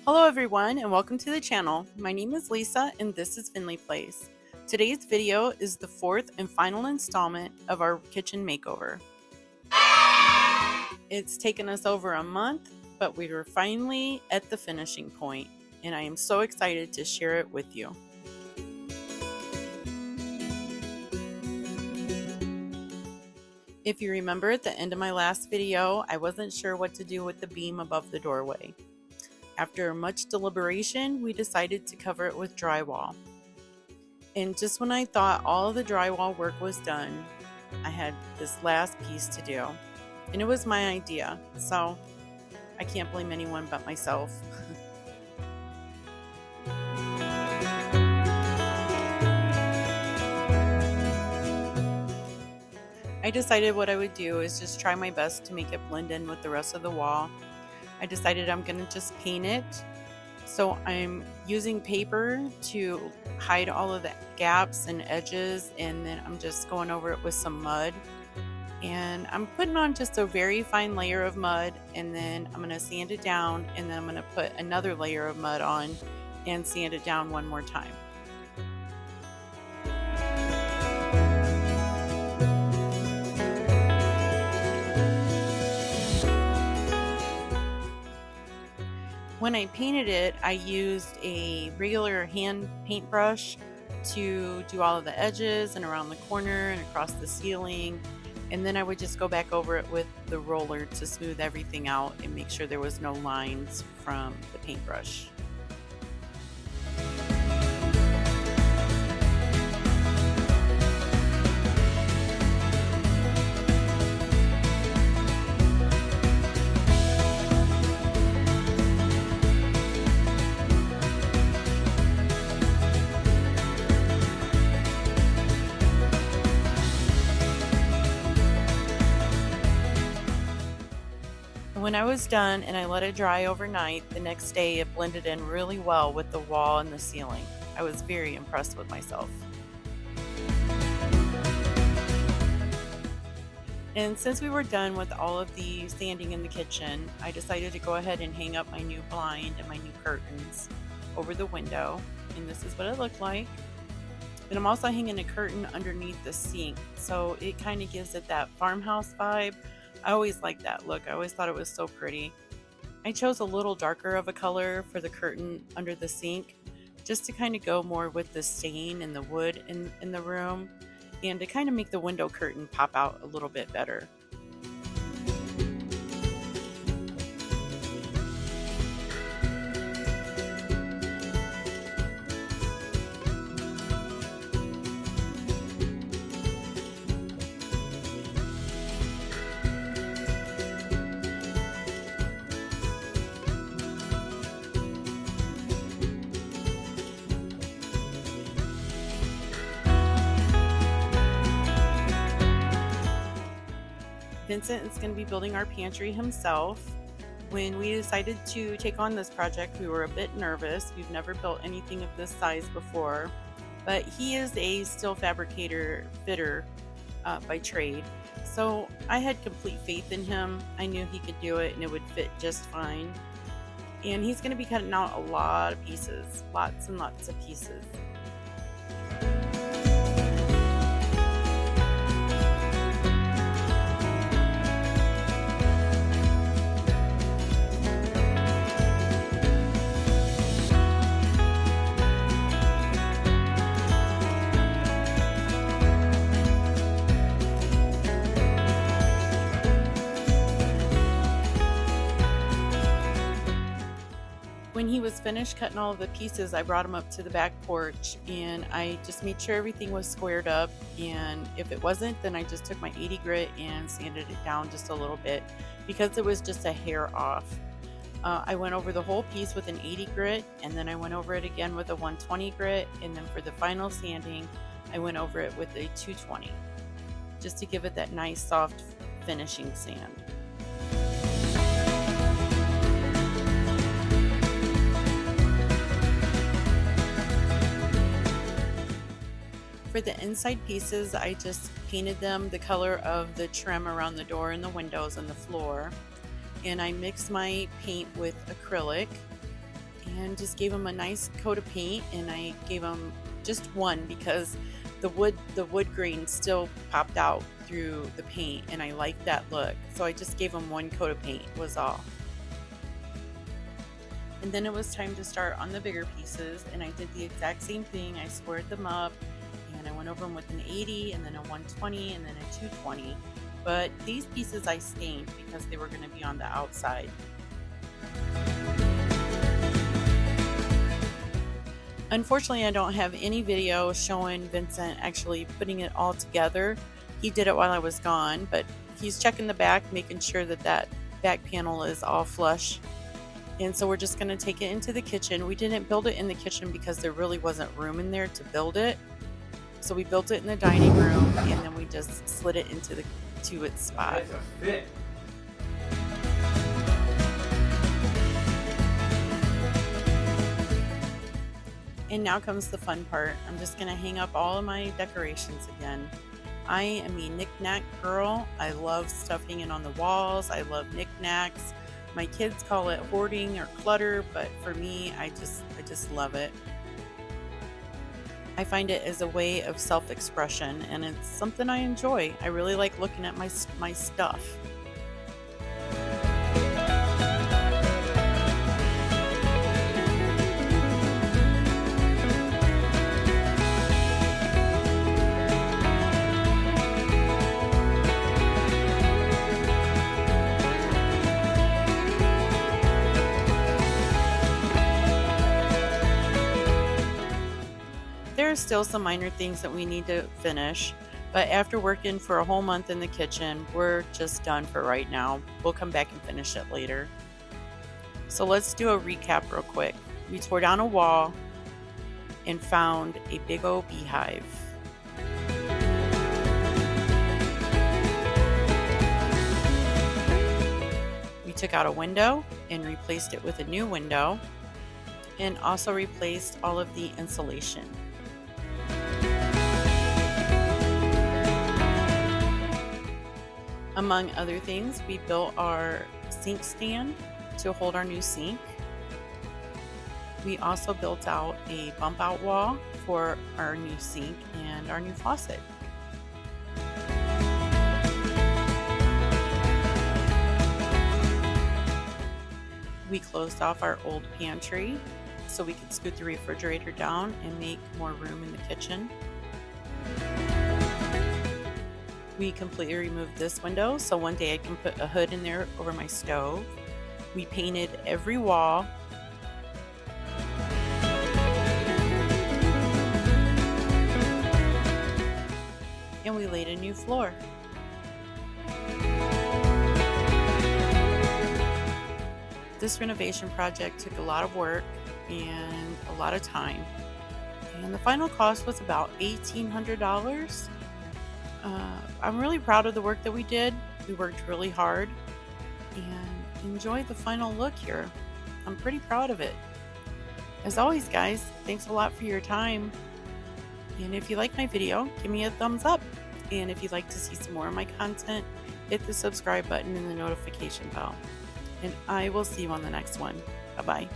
Hello everyone and welcome to the channel. My name is Lisa and this is Finley Place. Today's video is the fourth and final installment of our kitchen makeover. It's taken us over a month, but we were finally at the finishing point and I am so excited to share it with you. If you remember at the end of my last video, I wasn't sure what to do with the beam above the doorway. After much deliberation, we decided to cover it with drywall. And just when I thought all of the drywall work was done, I had this last piece to do. And it was my idea, so I can't blame anyone but myself. I decided what I would do is just try my best to make it blend in with the rest of the wall. I decided I'm going to just paint it. So I'm using paper to hide all of the gaps and edges, and then I'm just going over it with some mud. And I'm putting on just a very fine layer of mud, and then I'm going to sand it down, and then I'm going to put another layer of mud on and sand it down one more time. When I painted it, I used a regular hand paintbrush to do all of the edges and around the corner and across the ceiling. And then I would just go back over it with the roller to smooth everything out and make sure there was no lines from the paintbrush. When I was done and I let it dry overnight, the next day it blended in really well with the wall and the ceiling. I was very impressed with myself. And since we were done with all of the sanding in the kitchen, I decided to go ahead and hang up my new blind and my new curtains over the window. And this is what it looked like. And I'm also hanging a curtain underneath the sink, so it kind of gives it that farmhouse vibe. I always liked that look. I always thought it was so pretty. I chose a little darker of a color for the curtain under the sink, just to kind of go more with the stain and the wood in the room, and to kind of make the window curtain pop out a little bit better. Vincent is going to be building our pantry himself. When we decided to take on this project, we were a bit nervous. We've never built anything of this size before, but he is a steel fabricator fitter by trade. So I had complete faith in him. I knew he could do it and it would fit just fine. And he's going to be cutting out a lot of pieces, lots and lots of pieces. When he was finished cutting all of the pieces, I brought him up to the back porch and I just made sure everything was squared up, and if it wasn't, then I just took my 80 grit and sanded it down just a little bit because it was just a hair off. I went over the whole piece with an 80 grit, and then I went over it again with a 120 grit, and then for the final sanding I went over it with a 220 just to give it that nice soft finishing sand. For the inside pieces, I just painted them the color of the trim around the door and the windows and the floor. And I mixed my paint with acrylic. and just gave them a nice coat of paint, and I gave them just one because the wood grain still popped out through the paint and I liked that look. So I just gave them one coat of paint was all. And then it was time to start on the bigger pieces, and I did the exact same thing. I squared them up and I went over them with an 80 and then a 120 and then a 220. But these pieces I stained because they were going to be on the outside. Unfortunately, I don't have any video showing Vincent actually putting it all together. He did it while I was gone, but he's checking the back, making sure that that back panel is all flush. And so we're just going to take it into the kitchen. We didn't build it in the kitchen because there really wasn't room in there to build it. So we built it in the dining room, and then we just slid it into its spot. That's a fit. And now comes the fun part. I'm just going to hang up all of my decorations again. I am a knick-knack girl. I love stuff hanging on the walls. I love knickknacks. My kids call it hoarding or clutter, but for me, I just love it. I find it as a way of self-expression, and it's something I enjoy. I really like looking at my stuff. There are still some minor things that we need to finish, but after working for a whole month in the kitchen, we're just done for right now. We'll come back and finish it later. So let's do a recap real quick. We tore down a wall and found a big old beehive. We took out a window and replaced it with a new window, and also replaced all of the insulation. Among other things, we built our sink stand to hold our new sink. We also built out a bump out wall for our new sink and our new faucet. We closed off our old pantry so we could scoot the refrigerator down and make more room in the kitchen. We completely removed this window so one day I can put a hood in there over my stove. We painted every wall. And we laid a new floor. This renovation project took a lot of work and a lot of time. And the final cost was about $1,800. I'm really proud of the work that we did. We worked really hard and enjoyed the final look here. I'm pretty proud of it. As always, guys, thanks a lot for your time. And if you like my video, give me a thumbs up. And if you'd like to see some more of my content, hit the subscribe button and the notification bell. And I will see you on the next one. Bye-bye.